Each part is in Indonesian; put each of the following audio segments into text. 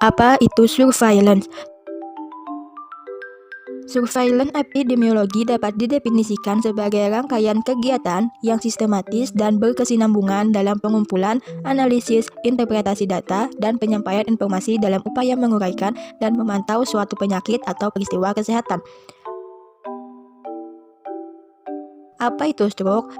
Apa itu surveillance? Surveillance epidemiologi dapat didefinisikan sebagai rangkaian kegiatan yang sistematis dan berkesinambungan dalam pengumpulan, analisis, interpretasi data, dan penyampaian informasi dalam upaya menguraikan dan memantau suatu penyakit atau peristiwa kesehatan. Apa itu stroke?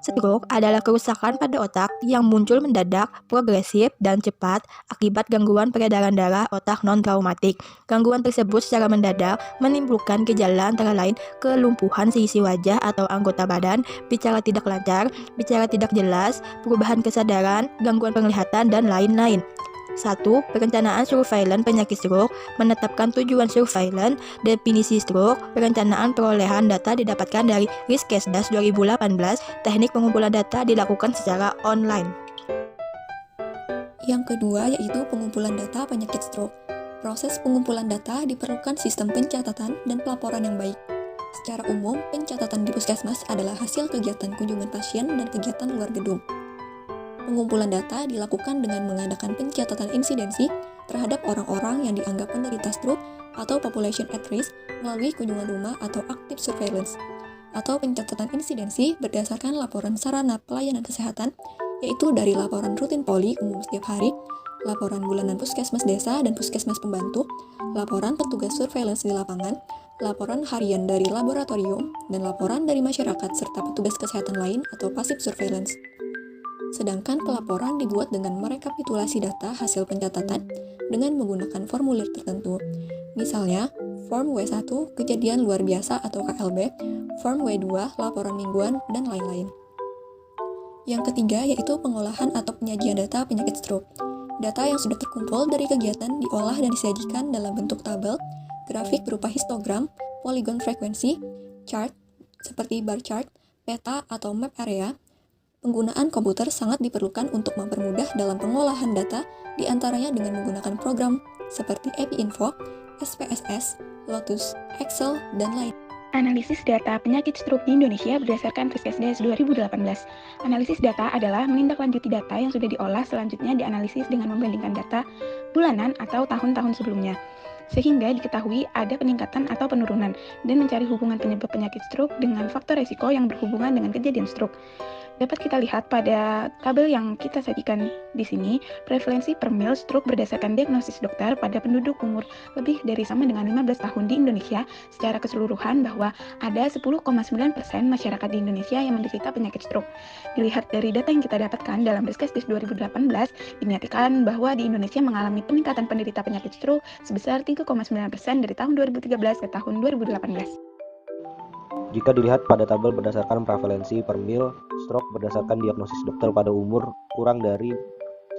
Stroke adalah kerusakan pada otak yang muncul mendadak, progresif, dan cepat akibat gangguan peredaran darah otak non-traumatik. Gangguan tersebut secara mendadak menimbulkan gejala antara lain kelumpuhan seisi wajah atau anggota badan, bicara tidak lancar, bicara tidak jelas, perubahan kesadaran, gangguan penglihatan, dan lain-lain. 1. Perencanaan surveillance penyakit stroke, menetapkan tujuan surveillance, definisi stroke, perencanaan perolehan data didapatkan dari Riskesdas 2018, teknik pengumpulan data dilakukan secara online. Yang kedua yaitu pengumpulan data penyakit stroke. Proses pengumpulan data diperlukan sistem pencatatan dan pelaporan yang baik. Secara umum, pencatatan di puskesmas adalah hasil kegiatan kunjungan pasien dan kegiatan luar gedung. Pengumpulan data dilakukan dengan mengadakan pencatatan insidensi terhadap orang-orang yang dianggap penderita stroke atau population at risk melalui kunjungan rumah atau active surveillance, atau pencatatan insidensi berdasarkan laporan sarana pelayanan kesehatan, yaitu dari laporan rutin poli umum setiap hari, laporan bulanan puskesmas desa dan puskesmas pembantu, laporan petugas surveillance di lapangan, laporan harian dari laboratorium, dan laporan dari masyarakat serta petugas kesehatan lain atau passive surveillance. Sedangkan pelaporan dibuat dengan merekapitulasi data hasil pencatatan dengan menggunakan formulir tertentu. Misalnya, Form W1 kejadian luar biasa atau KLB, Form W2 laporan mingguan, dan lain-lain. Yang ketiga yaitu pengolahan atau penyajian data penyakit stroke. Data yang sudah terkumpul dari kegiatan diolah dan disajikan dalam bentuk tabel, grafik berupa histogram, polygon frekuensi, chart seperti bar chart, peta atau map area. Penggunaan komputer sangat diperlukan untuk mempermudah dalam pengolahan data, diantaranya dengan menggunakan program seperti EpiInfo, SPSS, Lotus, Excel, dan lain. Analisis data penyakit stroke di Indonesia berdasarkan Riskesdas 2018. Analisis data adalah menindaklanjuti data yang sudah diolah selanjutnya dianalisis dengan membandingkan data bulanan atau tahun-tahun sebelumnya, sehingga diketahui ada peningkatan atau penurunan, dan mencari hubungan penyebab penyakit stroke dengan faktor resiko yang berhubungan dengan kejadian stroke. Dapat kita lihat pada tabel yang kita sajikan di sini, prevalensi per mil stroke berdasarkan diagnosis dokter pada penduduk umur lebih dari sama dengan 15 tahun di Indonesia secara keseluruhan bahwa ada 10,9% masyarakat di Indonesia yang menderita penyakit stroke. Dilihat dari data yang kita dapatkan dalam Riskesdas 2018, dinyatakan bahwa di Indonesia mengalami peningkatan penderita penyakit stroke sebesar 3,9% dari tahun 2013 ke tahun 2018. Jika dilihat pada tabel berdasarkan prevalensi per mil stroke berdasarkan diagnosis dokter pada umur kurang dari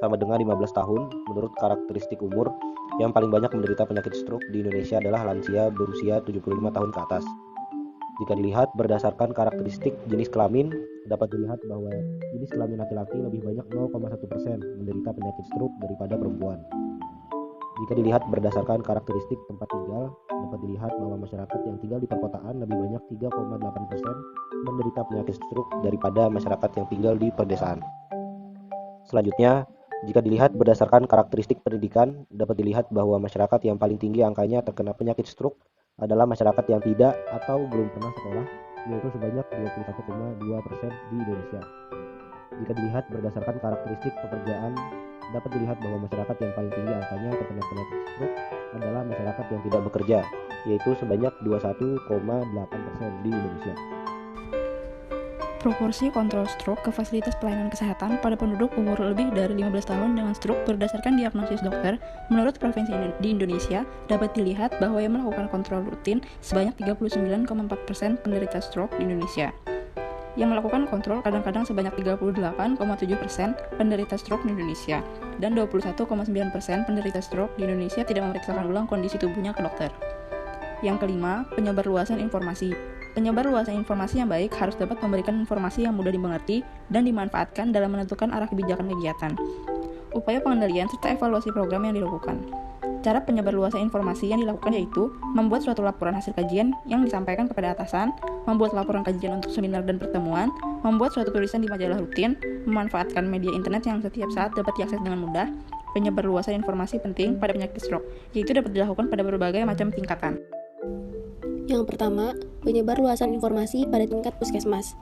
sama dengan 15 tahun, menurut karakteristik umur, yang paling banyak menderita penyakit stroke di Indonesia adalah lansia berusia 75 tahun ke atas. Jika dilihat berdasarkan karakteristik jenis kelamin, dapat dilihat bahwa jenis kelamin laki-laki lebih banyak 0,1% menderita penyakit stroke daripada perempuan. Jika dilihat berdasarkan karakteristik tempat tinggal, dapat dilihat bahwa masyarakat yang tinggal di perkotaan lebih banyak 3,8% menderita penyakit stroke daripada masyarakat yang tinggal di pedesaan. Selanjutnya, jika dilihat berdasarkan karakteristik pendidikan, dapat dilihat bahwa masyarakat yang paling tinggi angkanya terkena penyakit stroke adalah masyarakat yang tidak atau belum pernah sekolah, yaitu sebanyak 21,2% di Indonesia. Jika dilihat berdasarkan karakteristik pekerjaan, dapat dilihat bahwa masyarakat yang paling tinggi angkanya terkena penyakit stroke adalah masyarakat yang tidak bekerja, yaitu sebanyak 21,8% di Indonesia. Proporsi kontrol stroke ke fasilitas pelayanan kesehatan pada penduduk umur lebih dari 15 tahun dengan stroke berdasarkan diagnosis dokter menurut provinsi di Indonesia dapat dilihat bahwa yang melakukan kontrol rutin sebanyak 39,4% penderita stroke di Indonesia. Yang melakukan kontrol kadang-kadang sebanyak 38,7% penderita stroke di Indonesia, dan 21,9% penderita stroke di Indonesia tidak memeriksakan ulang kondisi tubuhnya ke dokter. Yang kelima, penyebarluasan informasi. Penyebarluasan informasi yang baik harus dapat memberikan informasi yang mudah dimengerti dan dimanfaatkan dalam menentukan arah kebijakan kegiatan, upaya pengendalian, serta evaluasi program yang dilakukan. Cara penyebarluasan informasi yang dilakukan yaitu membuat suatu laporan hasil kajian yang disampaikan kepada atasan, membuat laporan kajian untuk seminar dan pertemuan, membuat suatu tulisan di majalah rutin, memanfaatkan media internet yang setiap saat dapat diakses dengan mudah. Penyebarluasan informasi penting pada penyakit stroke, yaitu dapat dilakukan pada berbagai macam tingkatan. Yang pertama, penyebarluasan informasi pada tingkat puskesmas.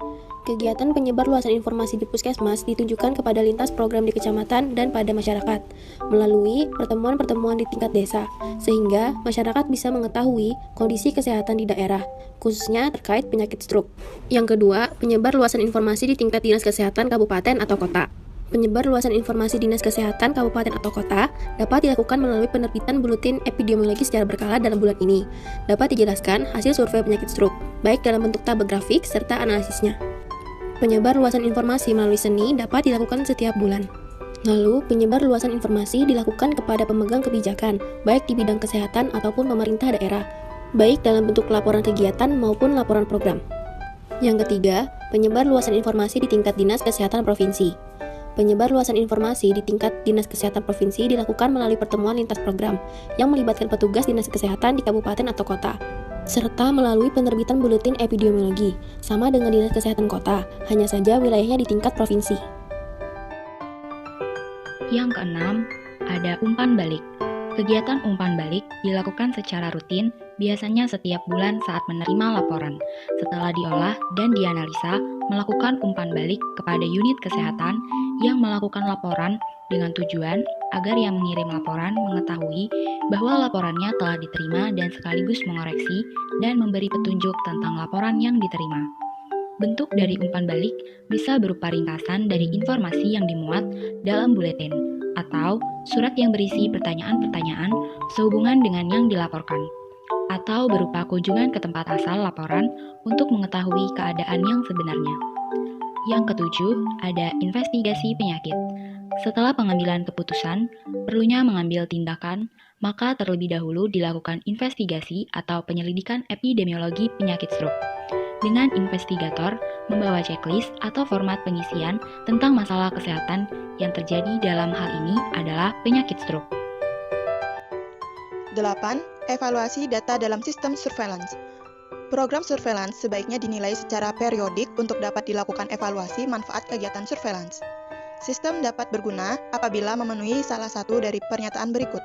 Kegiatan penyebarluasan informasi di puskesmas ditunjukkan kepada lintas program di kecamatan dan pada masyarakat melalui pertemuan-pertemuan di tingkat desa, sehingga masyarakat bisa mengetahui kondisi kesehatan di daerah, khususnya terkait penyakit stroke. Yang kedua, penyebarluasan informasi di tingkat dinas kesehatan kabupaten atau kota. Penyebarluasan informasi dinas kesehatan kabupaten atau kota dapat dilakukan melalui penerbitan buletin epidemiologi secara berkala dalam bulan ini. Dapat dijelaskan hasil survei penyakit stroke, baik dalam bentuk tabel grafik serta analisisnya. Penyebarluasan informasi melalui seni dapat dilakukan setiap bulan. Lalu, penyebarluasan informasi dilakukan kepada pemegang kebijakan, baik di bidang kesehatan ataupun pemerintah daerah, baik dalam bentuk laporan kegiatan maupun laporan program. Yang ketiga, penyebarluasan informasi di tingkat dinas kesehatan provinsi. Penyebarluasan informasi di tingkat Dinas Kesehatan Provinsi dilakukan melalui pertemuan lintas program yang melibatkan petugas Dinas Kesehatan di kabupaten atau kota, serta melalui penerbitan buletin epidemiologi, sama dengan Dinas Kesehatan Kota, hanya saja wilayahnya di tingkat provinsi. Yang keenam, ada umpan balik. Kegiatan umpan balik dilakukan secara rutin, biasanya setiap bulan saat menerima laporan. Setelah diolah dan dianalisa, melakukan umpan balik kepada unit kesehatan yang melakukan laporan dengan tujuan agar yang mengirim laporan mengetahui bahwa laporannya telah diterima dan sekaligus mengoreksi dan memberi petunjuk tentang laporan yang diterima. Bentuk dari umpan balik bisa berupa ringkasan dari informasi yang dimuat dalam buletin, atau surat yang berisi pertanyaan-pertanyaan sehubungan dengan yang dilaporkan, atau berupa kunjungan ke tempat asal laporan untuk mengetahui keadaan yang sebenarnya. Yang ketujuh, ada investigasi penyakit. Setelah pengambilan keputusan, perlunya mengambil tindakan, maka terlebih dahulu dilakukan investigasi atau penyelidikan epidemiologi penyakit stroke. Dengan investigator membawa checklist atau format pengisian tentang masalah kesehatan yang terjadi dalam hal ini adalah penyakit stroke. 8. Evaluasi data dalam sistem surveillance. Program surveillance sebaiknya dinilai secara periodik untuk dapat dilakukan evaluasi manfaat kegiatan surveillance. Sistem dapat berguna apabila memenuhi salah satu dari pernyataan berikut.